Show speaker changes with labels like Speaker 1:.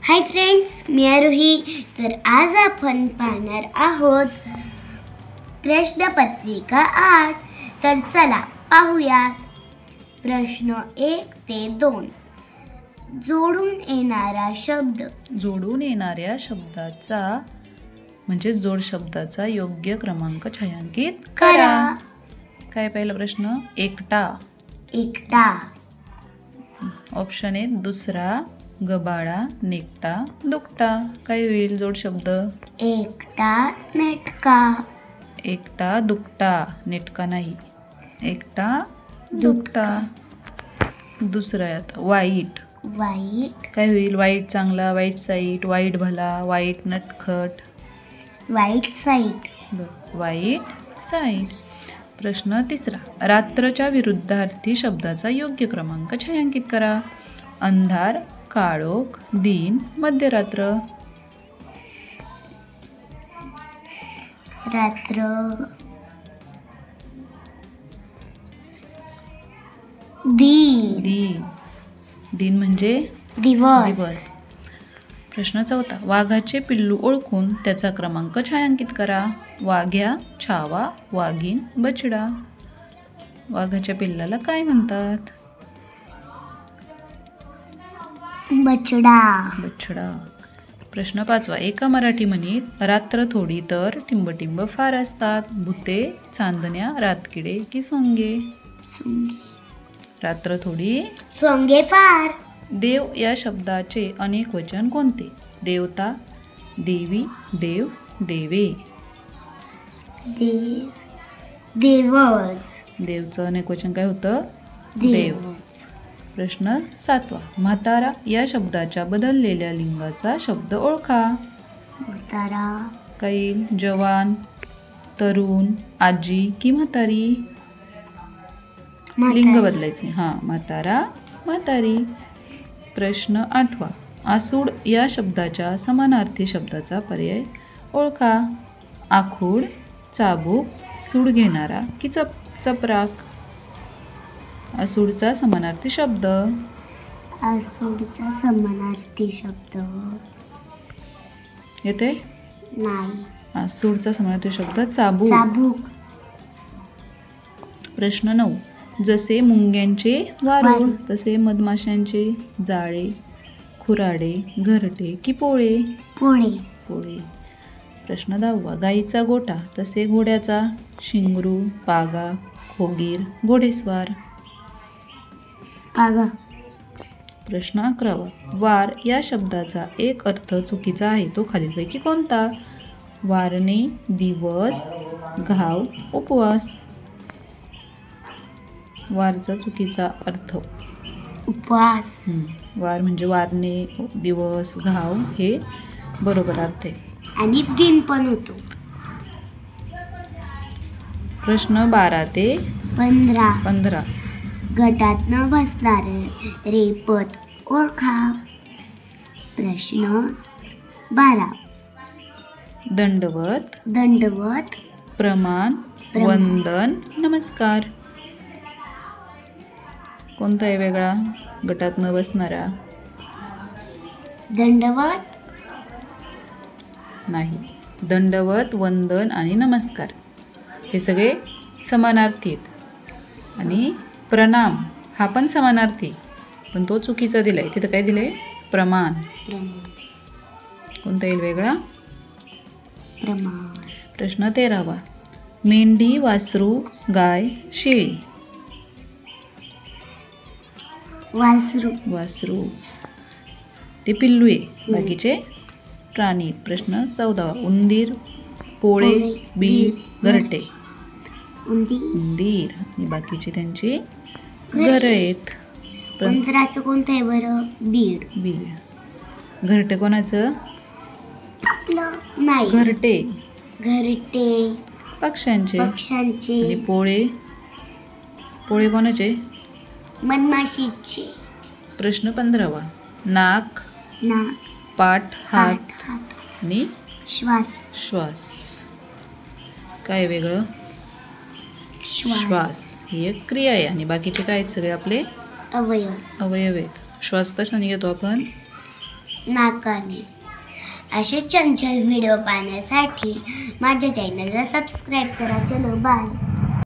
Speaker 1: Hi friends, मी आरोही. तर आज आपण पाहणार आहोत प्रश्नपत्रिका 8. तर चला पाहूयात. प्रश्न 1 ते 2. जोडून येणाऱ्या शब्दाचा म्हणजे जोड शब्दाचा योग्य क्रमांक छायांकित करा. काय पहिला प्रश्न? एकटा. ऑप्शन ए दुसरा, गबाळा, नेकटा, दुकटा. काय होईल जोड शब्द? एकटा, नेटका.
Speaker 2: एकटा, दुकटा, नेटका नाही. एकटा, दुकटा. दुसरा आहे आता वाईट. काय होईल? वाईट चांगला, वाईट साईट, वाईट भला, वाईट नटखट.
Speaker 1: वाईट साईट.
Speaker 2: प्रश्न तिसरा. रात्रच्या विरुद्धार्थी शब्दाचा योग्य क्रमांक छायांकित करा. अंधार, काळोख, दिन, मध्यरात्र.
Speaker 1: रात्र.
Speaker 2: दिन म्हणजे
Speaker 1: दिवस.
Speaker 2: प्रश्न चौथा. वाघाचे पिल्लू ओळखून त्याचा क्रमांक छायांकित करा. वाघ्या, छावा, वाघीण, बछडा. वाघाच्या पिल्लाला काय म्हणतात?
Speaker 1: बछडा.
Speaker 2: प्रश्न पाचवा. एका मराठी म्हणीत रात्र थोडी तर टिंबटिंब फार असतात. भूते, चांदण्या, रातकिडे की सोंगे? रात्र थोडी,
Speaker 1: सोंगे फार.
Speaker 2: देव या शब्दाचे अनेक वचन कोणते? देवता, देवी, देव, देवे.
Speaker 1: देवच.
Speaker 2: देवचं अनेक वचन काय होतं? देव. प्रश्न सातवा. म्हातारा या शब्दाच्या बदललेल्या लिंगाचा शब्द ओळखा.
Speaker 1: म्हातारा.
Speaker 2: काही जवान, तरुण, आजी की म्हातारी? लिंग बदलायचे. म्हातारा, म्हातारी. प्रश्न आठवा. आसूड या शब्दाच्या समानार्थी शब्दाचा पर्याय ओळखा. आखूड, चाबूक, सूड घेणारा की चपराक? आसूडचा समानार्थी शब्द. येते
Speaker 1: नाही.
Speaker 2: आसूडचा समानार्थी शब्द चाबूक. प्रश्न 9. जसे मुंग्यांचे वारूळ तसे मधमाशांचे जाळे, खुराडे, घरटे की पोळे? प्रश्न 10. गाईचा गोठा तसे घोड्याचा शिंगरू, पागा, खोगीर, घोडेस्वार. प्रश्न 11. वार या शब्दाचा एक अर्थ चुकीचा आहे तो खालीलपैकी कोणता? वारणे, दिवस, घाव, उपवास. वारचा चुकीचा अर्थ
Speaker 1: उपवास.
Speaker 2: वार म्हणजे वारणे, दिवस, घाव हे बरोबर अर्थ आहे.
Speaker 1: आणि दिन पण होतो.
Speaker 2: प्रश्न 12 ते 15.
Speaker 1: गटात न बसणारे रेपत ओळखा. प्रश्न 12. दंडवत,
Speaker 2: प्रमाण, वंदन, नमस्कार. कोणता आहे वेगळा गटात न बसणारा?
Speaker 1: दंडवत
Speaker 2: नाही. दंडवत, वंदन आणि नमस्कार हे सगळे समानार्थी आहेत. आणि प्रणाम हा पण समानार्थी, पण तो चुकीचा दिलाय. तिथं काय दिलंय? प्रमाण. कोणता येईल वेगळा? प्रश्न 13. मेंढी, वासरू, गाय, शेळी. वासरू ते पिल्लू आहे, बाकीचे प्राणी. प्रश्न 14. उंदीर, पोळे, बीड, घरटे. उंदीर आणि बाकीचे त्यांची घर आहेत.
Speaker 1: उंदराचं कोणतं आहे बरं? बीड.
Speaker 2: घरटे कोणाचं?
Speaker 1: आपलं नाही.
Speaker 2: घरटे
Speaker 1: पक्ष्यांचे.
Speaker 2: आणि पोळे कोणाचे?
Speaker 1: मधमाशीचे.
Speaker 2: प्रश्न 15. नाक, पाठ, हात आणि श्वास. काय वेगळं? श्वास ही एक क्रिया आहे आणि बाकीचे काय आहेत? सगळे आपले
Speaker 1: अवयव
Speaker 2: आहेत. श्वास कशाने घेतो आपण?
Speaker 3: नाकाने. असे छान छान व्हिडिओ पाहण्यासाठी माझ्या चॅनलला सबस्क्राईब करा. चलो बाय.